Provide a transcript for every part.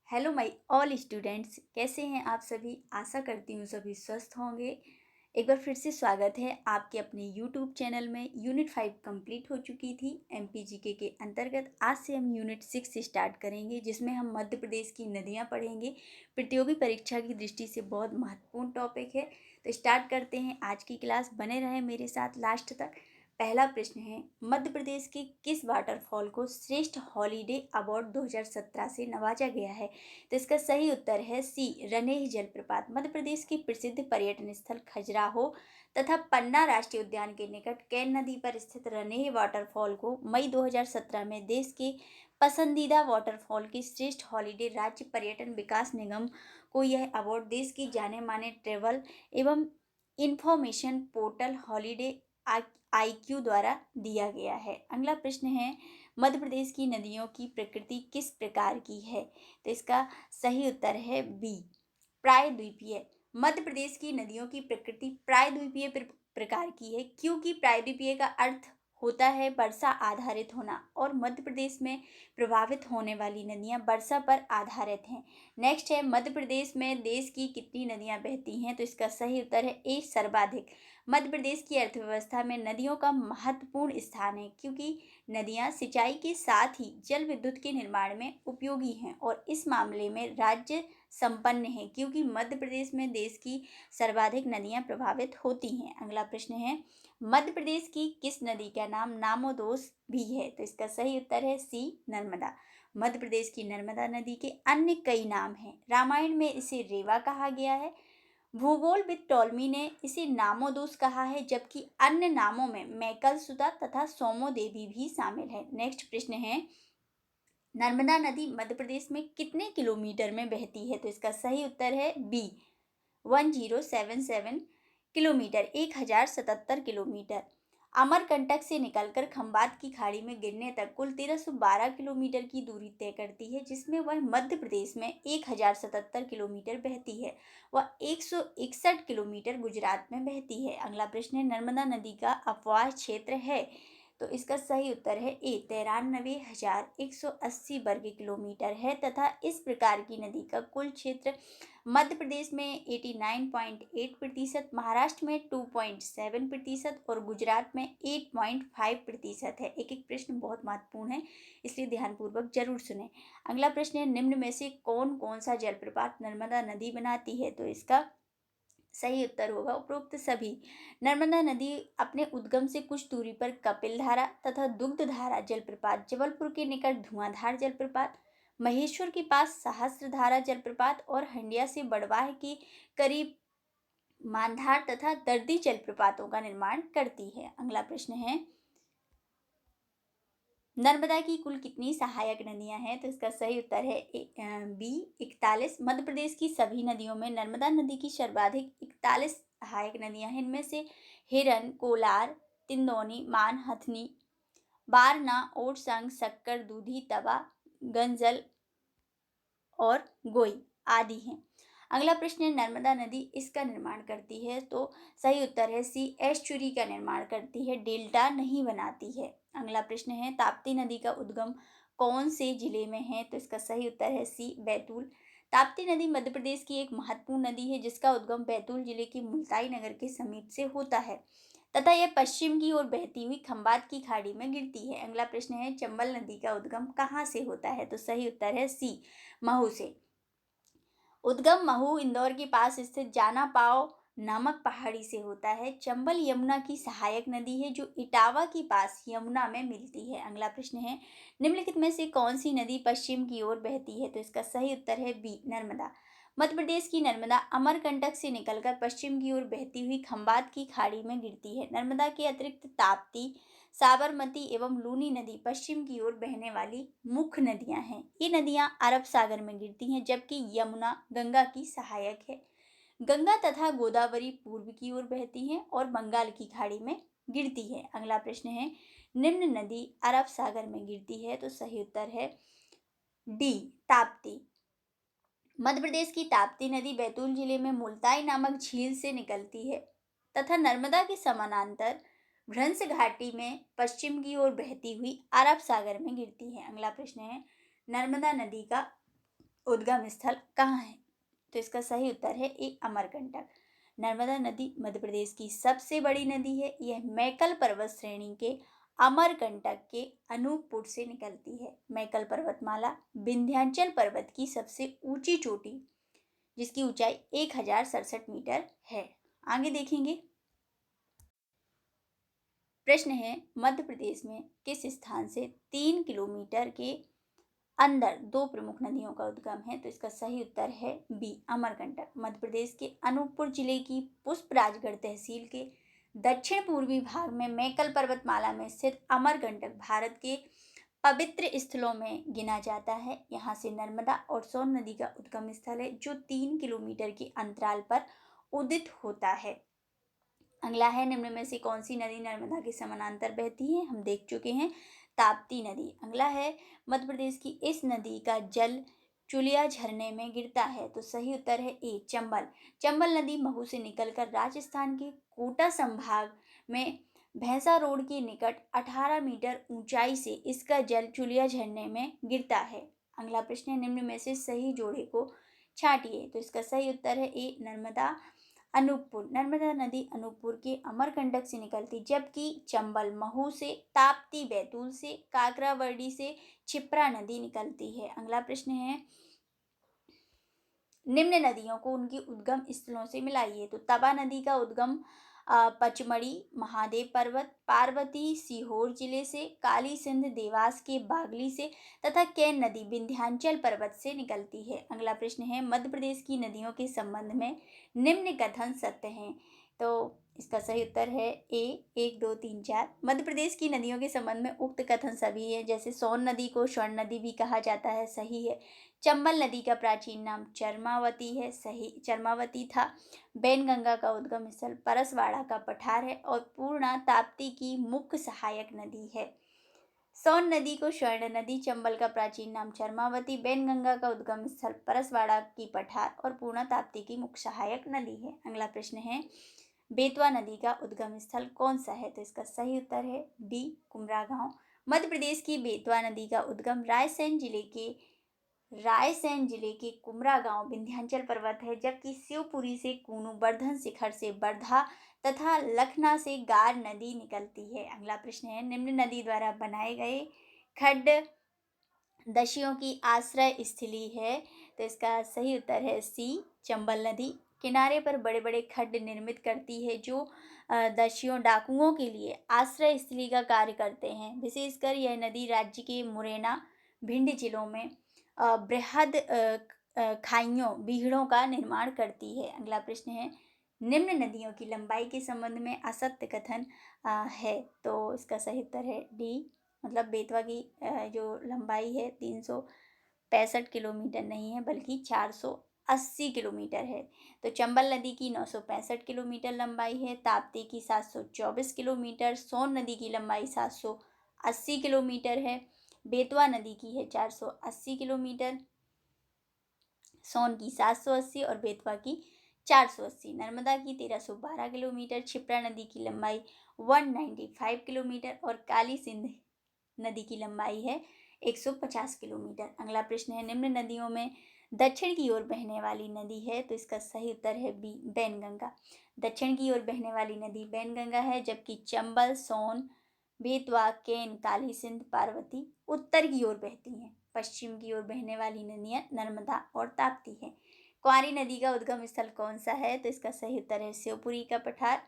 Hello my all students, कैसे हैं आप सभी। आशा करती हूँ सभी स्वस्थ होंगे। एक बार फिर से स्वागत है आपके अपने यूट्यूब चैनल में। यूनिट 5 कंप्लीट हो चुकी थी एमपीजीके के अंतर्गत। आज से हम यूनिट 6 स्टार्ट करेंगे, जिसमें हम मध्य प्रदेश की नदियाँ पढ़ेंगे। प्रतियोगी परीक्षा की दृष्टि से बहुत महत्वपूर्ण टॉपिक है। तो स्टार्ट करते हैं आज की क्लास। बने रहें मेरे साथ लास्ट तक। पहला प्रश्न है, मध्य प्रदेश के किस वाटरफॉल को श्रेष्ठ हॉलीडे अवार्ड 2017 से नवाजा गया है। तो इसका सही उत्तर है सी, रनेह जलप्रपात। मध्य प्रदेश के प्रसिद्ध पर्यटन स्थल खजुराहो तथा पन्ना राष्ट्रीय उद्यान के निकट केन नदी पर स्थित रनेह वाटरफॉल को मई 2017 में देश के पसंदीदा वाटरफॉल की श्रेष्ठ हॉलीडे राज्य पर्यटन विकास निगम को यह अवार्ड देश की जाने माने ट्रेवल एवं इंफॉर्मेशन पोर्टल हॉलीडे IQ द्वारा दिया गया है। अगला प्रश्न है, मध्य प्रदेश की नदियों की प्रकृति किस प्रकार की है। तो इसका सही उत्तर है बी, प्रायद्वीपीय। मध्य प्रदेश की नदियों की प्रकृति प्रायद्वीपीय प्रकार की है, क्योंकि प्रायद्वीपीय का अर्थ होता है वर्षा आधारित होना, और मध्य प्रदेश में प्रभावित होने वाली नदियां वर्षा पर आधारित हैं। नेक्स्ट है, मध्य प्रदेश में देश की कितनी नदियां बहती हैं। तो इसका सही उत्तर है ए, सर्वाधिक। मध्य प्रदेश की अर्थव्यवस्था में नदियों का महत्वपूर्ण स्थान है, क्योंकि नदियां सिंचाई के साथ ही जल विद्युत के निर्माण में उपयोगी हैं, और इस मामले में राज्य संपन्न है, क्योंकि मध्य प्रदेश में देश की सर्वाधिक नदियां प्रभावित होती हैं। अगला प्रश्न है, मध्य प्रदेश की किस नदी का नाम नामोदोस भी है। तो इसका सही उत्तर है सी, नर्मदा। मध्य प्रदेश की नर्मदा नदी के अन्य कई नाम हैं। रामायण में इसे रेवा कहा गया है। भूगोलविद टॉलमी ने इसे नामोदोस कहा है, जबकि अन्य नामों में मैकलसुता तथा सोमो देवी भी शामिल है। नेक्स्ट प्रश्न है, नर्मदा नदी मध्य प्रदेश में कितने किलोमीटर में बहती है। तो इसका सही उत्तर है बी, 1077 किलोमीटर, 1077 किलोमीटर। अमरकंटक से निकलकर खंबात की खाड़ी में गिरने तक कुल 1312 किलोमीटर की दूरी तय करती है, जिसमें वह मध्य प्रदेश में 1077 किलोमीटर बहती है। वह 161 किलोमीटर गुजरात में बहती है। अगला प्रश्न है, नर्मदा नदी का अपवाह क्षेत्र है। तो इसका सही उत्तर है ए, 93,180 वर्ग किलोमीटर है, तथा इस प्रकार की नदी का कुल क्षेत्र मध्य प्रदेश में 89.8%, महाराष्ट्र में 2.7% और गुजरात में 8.5% है। एक एक प्रश्न बहुत महत्वपूर्ण है, इसलिए ध्यानपूर्वक जरूर सुने। अगला प्रश्न है, निम्न में से कौन कौन सा जलप्रपात नर्मदा नदी बनाती है। तो इसका सही उत्तर होगा उपरोक्त सभी। नर्मदा नदी अपने उद्गम से कुछ दूरी पर कपिल धारा तथा दुग्ध धारा जलप्रपात, जबलपुर के निकट धुआंधार जलप्रपात, महेश्वर के पास सहस्त्रधारा जलप्रपात और हंडिया से बड़वाह के करीब मानधार तथा दर्दी जलप्रपातों का निर्माण करती है। अगला प्रश्न है, नर्मदा की कुल कितनी सहायक नदियां हैं। तो इसका सही उत्तर है बी, 41। मध्य प्रदेश की सभी नदियों में नर्मदा नदी की सर्वाधिक 41 सहायक नदियां हैं। इनमें से हिरन, कोलार, तिंदौनी, मान, हथनी, बारना, ओरसंग, शक्कर, दूधी, तवा, गंजल और गोई आदि हैं। अगला प्रश्न है, नर्मदा नदी इसका निर्माण करती है। तो सही उत्तर है सी, एस्चुरी का निर्माण करती है, डेल्टा नहीं बनाती है। अगला प्रश्न है, ताप्ती नदी का उद्गम कौन से जिले में है। तो इसका सही उत्तर है सी, बैतूल। ताप्ती नदी मध्य प्रदेश की एक महत्वपूर्ण नदी है, जिसका उद्गम बैतूल जिले के मुल्ताई नगर के समीप से होता है, तथा यह पश्चिम की ओर बहती हुई खंबात की खाड़ी में गिरती है। अगला प्रश्न है, चंबल नदी का उद्गम कहाँ से होता है। तो सही उत्तर है सी, महू से। उद्गम महू इंदौर के पास स्थित जाना पाव नामक पहाड़ी से होता है। चंबल यमुना की सहायक नदी है, जो इटावा के पास यमुना में मिलती है। अगला प्रश्न है, निम्नलिखित में से कौन सी नदी पश्चिम की ओर बहती है। तो इसका सही उत्तर है बी, नर्मदा। मध्य प्रदेश की नर्मदा अमरकंटक से निकलकर पश्चिम की ओर बहती हुई खंबात की खाड़ी में गिरती है। नर्मदा के अतिरिक्त ताप्ती, साबरमती एवं लूनी नदी पश्चिम की ओर बहने वाली मुख्य नदियां हैं। ये नदियां अरब सागर में गिरती हैं, जबकि यमुना गंगा की सहायक है। गंगा तथा गोदावरी पूर्व की ओर बहती हैं और बंगाल की खाड़ी में गिरती है। अगला प्रश्न है, निम्न नदी अरब सागर में गिरती है। तो सही उत्तर है डी, ताप्ती। मध्य प्रदेश की ताप्ती नदी बैतूल जिले में मुल्ताई नामक झील से निकलती है, तथा नर्मदा के समानांतर भ्रंश घाटी में पश्चिम की ओर बहती हुई अरब सागर में गिरती है। अगला प्रश्न है, नर्मदा नदी का उद्गम स्थल कहाँ है? तो इसका सही उत्तर है ए अमरकंटक। नर्मदा नदी मध्य प्रदेश की सबसे बड़ी नदी है। यह मैकल पर्वत श्रेणी के अमरकंटक के अनूपपुर से निकलती है। मैकल पर्वतमाला विंध्याचल पर्वत की सबसे ऊंची चोटी, जिसकी ऊंचाई 1067 मीटर है। आगे देखेंगे। प्रश्न है, मध्य प्रदेश में किस स्थान से 3 किलोमीटर के अंदर दो प्रमुख नदियों का उद्गम है? तो इसका सही उत्तर है बी अमरकंटक। मध्य प्रदेश के अनूपपुर जिले की पुष्पराजगढ़ तहसील के दक्षिण पूर्वी भाग में मैकल पर्वतमाला में स्थित अमरकंटक भारत के पवित्र स्थलों में गिना जाता है। यहाँ से नर्मदा और सोन नदी का उद्गम स्थल है, जो 3 किलोमीटर के अंतराल पर उदित होता है। अगला है, निम्न में से कौन सी नदी नर्मदा के समानांतर बहती है? हम देख चुके हैं, ताप्ती नदी। अगला है, मध्य प्रदेश की इस नदी का जल चुलिया झरने में गिरता है। तो सही उत्तर है ए चंबल। चंबल नदी महू से निकलकर राजस्थान के कोटा संभाग में भैंसा रोड के निकट 18 मीटर ऊंचाई से इसका जल चुलिया झरने में गिरता है। अगला प्रश्न है, निम्न में से सही जोड़े को छांटिए। तो इसका सही उत्तर है ए नर्मदा अनूपपुर। नर्मदा नदी अनूपपुर के अमरकंटक से निकलती, जबकि चंबल महू से, ताप्ती बैतूल से, काकरावर्डी से क्षिप्रा नदी निकलती है। अगला प्रश्न है, निम्न नदियों को उनकी उद्गम स्थलों से मिलाइए। तो तवा नदी का उद्गम पचमढ़ी महादेव पर्वत, पार्वती सीहोर जिले से, काली सिंध देवास के बागली से तथा केन नदी विंध्याचल पर्वत से निकलती है। अगला प्रश्न है, मध्य प्रदेश की नदियों के संबंध में निम्न कथन सत्य हैं? तो इसका सही उत्तर है ए 1 2 3 4। मध्य प्रदेश की नदियों के संबंध में उक्त कथन सभी है। जैसे सोन नदी को स्वर्ण नदी भी कहा जाता है, सही है। चंबल नदी का प्राचीन नाम चरमावती है, सही, चरमावती था। बैनगंगा का उद्गम स्थल परसवाड़ा का पठार है और पूर्णा ताप्ती की मुख्य सहायक नदी है। सोन नदी को स्वर्ण नदी, चंबल का प्राचीन नाम चरमावती, बैनगंगा का उद्गम स्थल परसवाड़ा की पठार और पूर्णा ताप्ती की मुख्य सहायक नदी है। अगला प्रश्न है, बेतवा नदी का उद्गम स्थल कौन सा है? तो इसका सही उत्तर है डी कुमरा गांव। मध्य प्रदेश की बेतवा नदी का उद्गम रायसेन जिले के कुमरा गांव विंध्याचल पर्वत है, जबकि शिवपुरी से कूनू, वर्धन शिखर से वर्धा तथा लखना से गार नदी निकलती है। अगला प्रश्न है, निम्न नदी द्वारा बनाए गए खड्ड दस्युओं की आश्रय स्थली है। तो इसका सही उत्तर है सी चंबल नदी। किनारे पर बड़े बड़े खड्ड निर्मित करती है, जो दस्युओं डाकुओं के लिए आश्रय स्थली का कार्य करते हैं। विशेषकर यह नदी राज्य के मुरैना, भिंड जिलों में बृहद खाइयों, बीहड़ों का निर्माण करती है। अगला प्रश्न है, निम्न नदियों की लंबाई के संबंध में असत्य कथन है। तो इसका सही उत्तर है डी, मतलब बेतवा की जो लंबाई है 365 किलोमीटर नहीं है, बल्कि 480 किलोमीटर है। तो चंबल नदी की 965 किलोमीटर लंबाई है, ताप्ती की 724 किलोमीटर, सोन नदी की लंबाई 780 किलोमीटर है, बेतवा नदी की है 480 किलोमीटर, सोन की 780 और बेतवा की 480। नर्मदा की 1312 किलोमीटर, क्षिप्रा नदी की लंबाई 195 किलोमीटर और काली सिंध नदी की लंबाई है 150 किलोमीटर। अगला प्रश्न है, निम्न नदियों में दक्षिण की ओर बहने वाली नदी है? तो इसका सही उत्तर है बी बैनगंगा। दक्षिण की ओर बहने वाली नदी बैनगंगा है, जबकि चंबल, सोन, बेतवा, केन, काली सिंध, पार्वती उत्तर की ओर बहती हैं। पश्चिम की ओर बहने वाली नदियां नर्मदा और ताप्ती है। कुंवारी नदी का उद्गम स्थल कौन सा है? तो इसका सही उत्तर है शिवपुरी का पठार।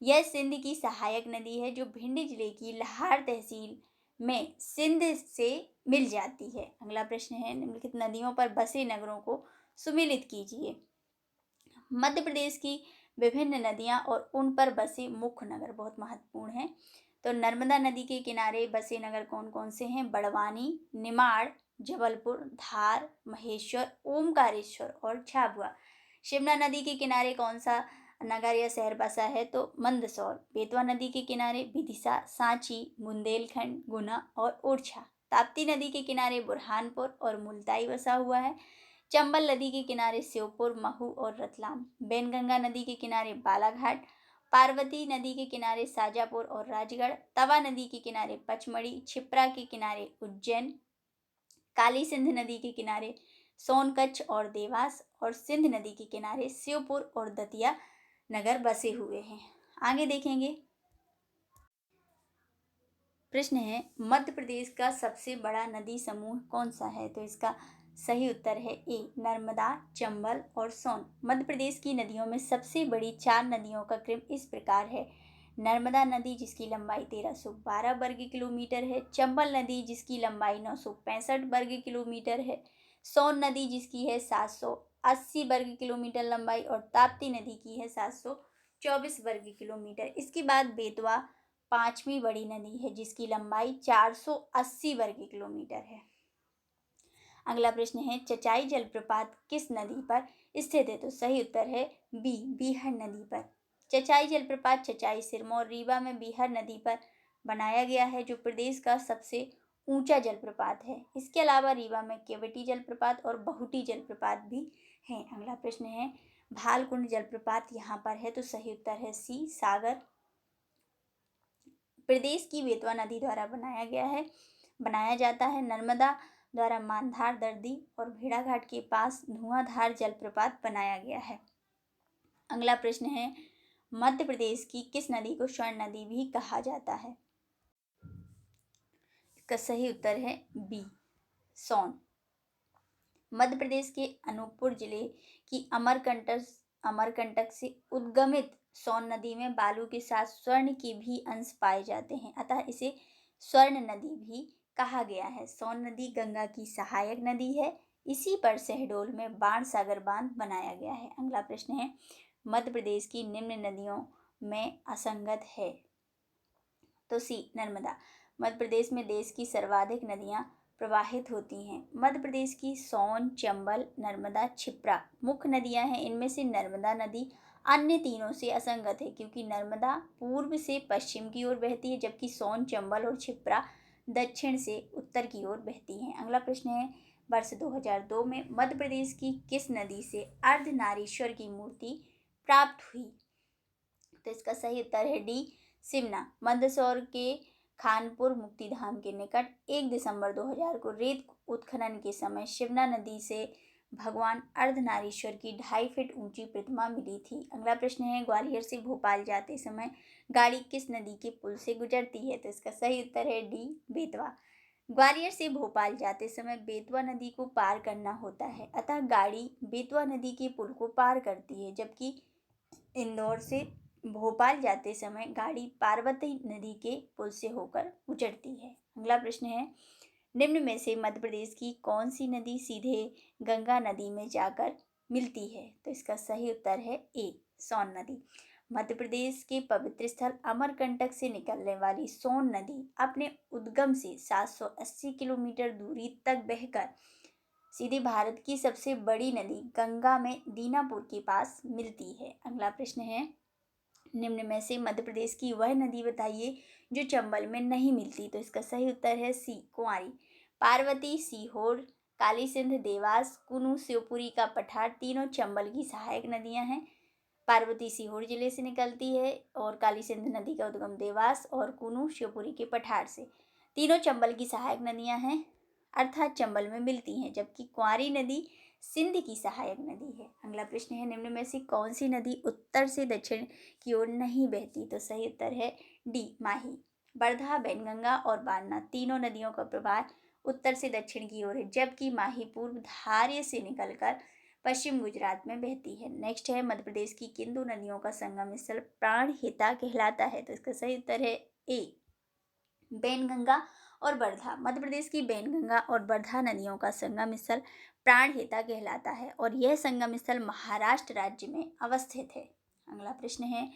यह सिंध की सहायक नदी है, जो भिंड जिले की लाहार तहसील में सिंध से मिल जाती है। अगला प्रश्न है, निम्नलिखित नदियों पर बसे नगरों को सुमेलित कीजिए। मध्य प्रदेश की विभिन्न नदियां और उन पर बसे मुख्य नगर बहुत महत्वपूर्ण हैं। तो नर्मदा नदी के किनारे बसे नगर कौन कौन से हैं? बड़वानी, निमाड़, जबलपुर, धार, महेश्वर, ओमकारेश्वर और झाबुआ। शिमला नदी के किनारे कौन सा नगर या शहर बसा है? तो मंदसौर। बेतवा नदी के किनारे विदिशा, सांची, बुंदेलखंड, गुना और ओरछा। ताप्ती नदी के किनारे बुरहानपुर और मुल्ताई बसा हुआ है। चंबल नदी के किनारे श्योपुर, महू और रतलाम। बैनगंगा नदी के किनारे बालाघाट। पार्वती नदी के किनारे शाजापुर और राजगढ़। तवा नदी के किनारे पचमढ़ी। क्षिप्रा के किनारे उज्जैन। काली सिंध नदी के किनारे सोन, कच्छ और देवास और सिंध नदी के किनारे श्योपुर और दतिया नगर बसे हुए हैं। आगे देखेंगे। प्रश्न है, मध्य प्रदेश का सबसे बड़ा नदी समूह कौन सा है? तो इसका सही उत्तर है ए, नर्मदा, चंबल और सोन। मध्य प्रदेश की नदियों में सबसे बड़ी 4 नदियों का क्रम इस प्रकार है। नर्मदा नदी जिसकी लंबाई 1312 वर्ग किलोमीटर है, चंबल नदी जिसकी लंबाई 965 वर्ग किलोमीटर है, सोन नदी जिसकी है 780 वर्ग किलोमीटर लंबाई और ताप्ती नदी की है 724 वर्ग किलोमीटर। इसके बाद बेतवा 5वीं बड़ी नदी है जिसकी लंबाई 480 वर्ग किलोमीटर है। अगला प्रश्न है, चचाई जलप्रपात किस नदी पर स्थित है? तो सही उत्तर है बी, बीहड़ नदी पर। चचाई जलप्रपात चचाई, सिरमौर, रीवा में बीहड़ नदी पर बनाया गया है जो प्रदेश का सबसे ऊंचा जलप्रपात है। इसके अलावा रीवा में केवटी जलप्रपात और बहुटी जलप्रपात भी हैं। अगला प्रश्न है, भालकुंड जलप्रपात यहाँ पर है। तो सही उत्तर है सी, सागर। प्रदेश की बेतवा नदी द्वारा बनाया जाता है। नर्मदा द्वारा मानधार, दर्दी और भेड़ाघाट के पास धुआंधार जलप्रपात बनाया गया है। अगला प्रश्न है, मध्य प्रदेश की किस नदी को स्वर्ण नदी भी कहा जाता है? इसका सही उत्तर है बी, सोन। मध्य प्रदेश के अनूपपुर जिले की अमरकंटक से उद्गमित सोन नदी में बालू के साथ स्वर्ण के भी अंश पाए जाते हैं, अतः इसे स्वर्ण नदी भी कहा गया है। सोन नदी गंगा की सहायक नदी है। इसी पर शहडोल में बाणसागर बांध बनाया गया है। अगला प्रश्न है, मध्य प्रदेश की निम्न नदियों में असंगत है। तो सी, नर्मदा। मध्य प्रदेश में देश की सर्वाधिक नदियां प्रवाहित होती हैं। मध्य प्रदेश की सोन, चंबल, नर्मदा, क्षिप्रा मुख्य नदियां हैं। इनमें से नर्मदा नदी अन्य तीनों से असंगत है क्योंकि नर्मदा पूर्व से पश्चिम की ओर बहती है जबकि सोन, चंबल और क्षिप्रा दक्षिण से उत्तर की ओर बहती हैं। अगला प्रश्न है, वर्ष 2002 में मध्य प्रदेश की किस नदी से अर्धनारीश्वर की मूर्ति प्राप्त हुई? तो इसका सही उत्तर है डी, सिमना। मंदसौर के खानपुर मुक्तिधाम के निकट 1 दिसंबर 2000 को रेत उत्खनन के समय शिवना नदी से भगवान अर्धनारीश्वर की 2.5 फीट ऊंची प्रतिमा मिली थी। अगला प्रश्न है, ग्वालियर से भोपाल जाते समय गाड़ी किस नदी के पुल से गुजरती है? तो इसका सही उत्तर है डी, बेतवा। ग्वालियर से भोपाल जाते समय बेतवा नदी को पार करना होता है, अतः गाड़ी बेतवा नदी के पुल को पार करती है, जबकि इंदौर से भोपाल जाते समय गाड़ी पार्वती नदी के पुल से होकर गुजरती है। अगला प्रश्न है, निम्न में से मध्य प्रदेश की कौन सी नदी सीधे गंगा नदी में जाकर मिलती है? तो इसका सही उत्तर है ए, सोन नदी। मध्य प्रदेश के पवित्र स्थल अमरकंटक से निकलने वाली सोन नदी अपने उद्गम से 780 किलोमीटर दूरी तक बहकर सीधे भारत की सबसे बड़ी नदी गंगा में दीनापुर के पास मिलती है। अगला प्रश्न है, निम्न में से मध्य प्रदेश की वह नदी बताइए जो चंबल में नहीं मिलती? तो इसका सही उत्तर है सी, कुंवारी। पार्वती, सीहोर, काली सिंध, देवास, कुनू, शिवपुरी का पठार तीनों चंबल की सहायक नदियां हैं। पार्वती सीहोर जिले से निकलती है और काली सिंध नदी का उद्गम देवास और कुनू शिवपुरी के पठार से। तीनों चंबल की सहायक नदियां हैं अर्थात चंबल में मिलती हैं, जबकि कुंवारी नदी सिंध की सहायक नदी है। अगला प्रश्न है, निम्न में से कौन सी नदी उत्तर से दक्षिण की ओर नहीं बहती? तो सही उत्तर है डी, माही। वर्धा, बैनगंगा और बारना तीनों नदियों का प्रवाह उत्तर से दक्षिण की ओर है, जबकि माही पूर्व धार्य से निकलकर पश्चिम गुजरात में बहती है। नेक्स्ट है, मध्य प्रदेश की किन दो नदियों का संगम स्थल प्राणहिता कहलाता है? तो इसका सही उत्तर है ए, बैनगंगा और वर्धा। मध्य प्रदेश की बैनगंगा और वर्धा नदियों का संगम स्थल प्राणहिता कहलाता है और यह संगम स्थल महाराष्ट्र राज्य में अवस्थित है। अगला प्रश्न है,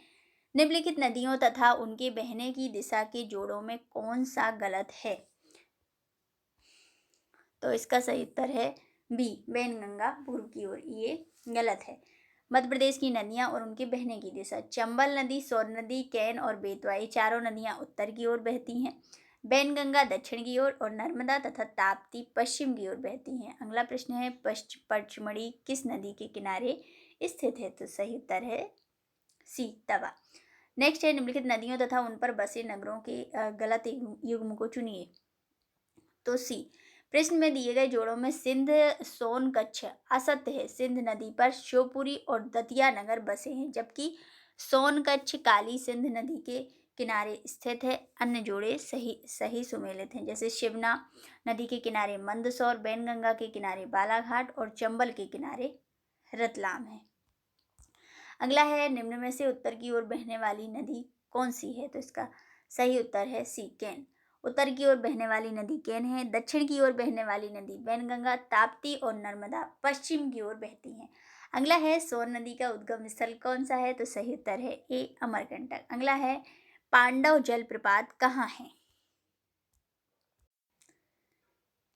निम्नलिखित नदियों तथा उनके बहने की दिशा के जोड़ों में कौन सा गलत है? तो इसका सही उत्तर है बी, बैनगंगा पूर्व की ओर, ये गलत है। मध्य प्रदेश की नदियां और उनके बहने की दिशा, चंबल नदी, सोन नदी, कैन और बेतवा ये चारों नदियां उत्तर की ओर बहती हैं, बैनगंगा दक्षिण की ओर और नर्मदा तथा ताप्ती पश्चिम की ओर बहती हैं। अगला प्रश्न है, पचमढ़ी किस नदी के किनारे स्थित है? तो सही उत्तर है सी, तवा। नेक्स्ट है, निम्नलिखित नदियों तथा उन पर बसे नगरों के गलत युग्म को चुनिए। तो सी, प्रश्न में दिए गए जोड़ों में सिंध सोन कच्छ असत्य है। सिंध नदी पर शिवपुरी और दतिया नगर बसे हैं, जबकि सोन कच्छ काली सिंध नदी के किनारे स्थित है। अन्य जोड़े सही सुमेलित हैं, जैसे शिवना नदी के किनारे मंदसौर, बैनगंगा के किनारे बालाघाट और चंबल के किनारे रतलाम है। अगला है, निम्न में से उत्तर की ओर बहने वाली नदी कौन सी है? तो इसका सही उत्तर है सी, केन। उत्तर की ओर बहने वाली नदी केन है। दक्षिण की ओर बहने वाली नदी बैनगंगा, ताप्ती और नर्मदा पश्चिम की ओर बहती हैं। अगला है, सोन नदी का उद्गम स्थल कौन सा है? तो सही उत्तर है ए, अमरकंटक। अगला है, पांडव जलप्रपात कहाँ है?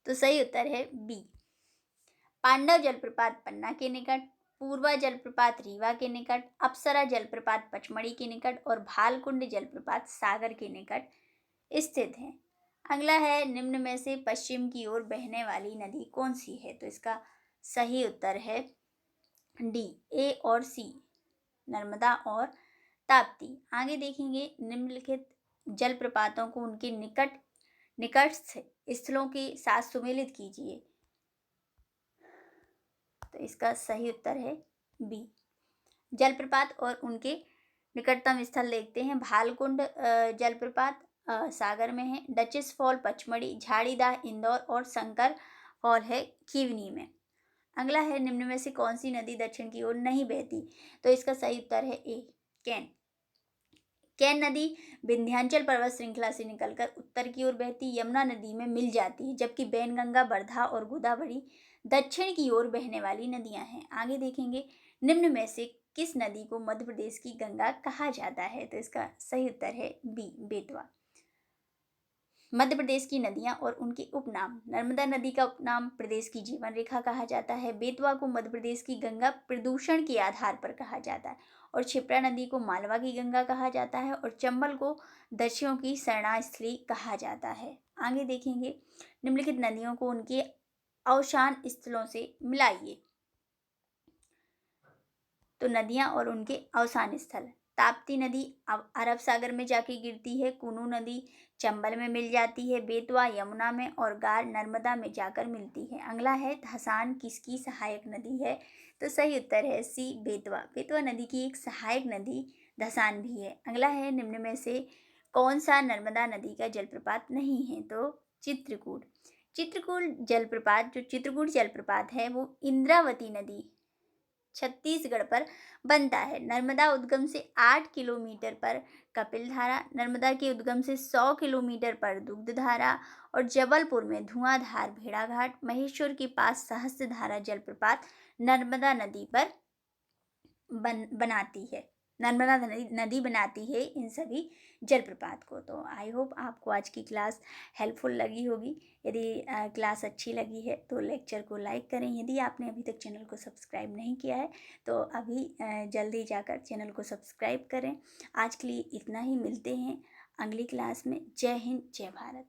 तो सही उत्तर है बी, पांडव जलप्रपात पन्ना के निकट, पूर्वा जलप्रपात रीवा के निकट, अप्सरा जलप्रपात पचमढ़ी के निकट और भालकुंड जलप्रपात सागर के निकट स्थित है। अगला है, निम्न में से पश्चिम की ओर बहने वाली नदी कौन सी है? तो इसका सही उत्तर है डी, ए और सी, नर्मदा और ताप्ती। आगे देखेंगे, निम्नलिखित जलप्रपातों को उनके निकटस्थ स्थलों के साथ सुमेलित कीजिए। तो इसका सही उत्तर है बी, जलप्रपात और उनके निकटतम स्थल देखते हैं। भालकुंड जलप्रपात सागर में है, डचेस फॉल पचमढ़ी, झाड़ीदाह इंदौर और शंकर फॉल है खीवनी में। अगला है, निम्न में से कौन सी नदी दक्षिण की ओर नहीं बहती? तो इसका सही उत्तर है ए, कैन। कैन नदी विंध्याचल पर्वत श्रृंखला से निकलकर उत्तर की ओर बहती यमुना नदी में मिल जाती है, जबकि बैनगंगा, वर्धा और गोदावरी दक्षिण की ओर बहने वाली नदियां हैं। आगे देखेंगे, निम्न में से किस नदी को मध्य प्रदेश की गंगा कहा जाता है? तो इसका सही उत्तर है बी, बेतवा। मध्य प्रदेश की नदियां और उनके उपनाम। नर्मदा नदी का उपनाम प्रदेश की जीवन रेखा कहा जाता है। बेतवा को मध्य प्रदेश की गंगा प्रदूषण के आधार पर कहा जाता है, और क्षिप्रा नदी को मालवा की गंगा कहा जाता है, और चंबल को दस्युओं की शरणास्थली कहा जाता है। आगे देखेंगे, निम्नलिखित नदियों को उनके अवसान स्थलों से मिलाइए। तो नदियां और उनके अवसान स्थल, ताप्ती नदी अरब सागर में जाके गिरती है, कूनू नदी चंबल में मिल जाती है, बेतवा यमुना में और गार नर्मदा में जाकर मिलती है। अगला है, धसान किसकी सहायक नदी है? तो सही उत्तर है सी, बेतवा। बेतवा नदी की एक सहायक नदी धसान भी है। अगला है, निम्न में से कौन सा नर्मदा नदी का जलप्रपात नहीं है? तो चित्रकूट। चित्रकूट जलप्रपात है वो इंद्रावती नदी छत्तीसगढ़ पर बनता है। नर्मदा उद्गम से 8 किलोमीटर पर कपिलधारा, नर्मदा के उद्गम से 100 किलोमीटर पर दुग्धधारा और जबलपुर में धुआंधार भेड़ाघाट, महेश्वर के पास सहस्त्रधारा जलप्रपात नर्मदा नदी पर बनाती है। नर्मदा नदी बनाती है इन सभी जलप्रपात को। तो आई होप आपको आज की क्लास हेल्पफुल लगी होगी। यदि क्लास अच्छी लगी है तो लेक्चर को लाइक करें। यदि आपने अभी तक चैनल को सब्सक्राइब नहीं किया है तो अभी जल्दी जाकर चैनल को सब्सक्राइब करें। आज के लिए इतना ही, मिलते हैं अगली क्लास में। जय हिंद, जय भारत।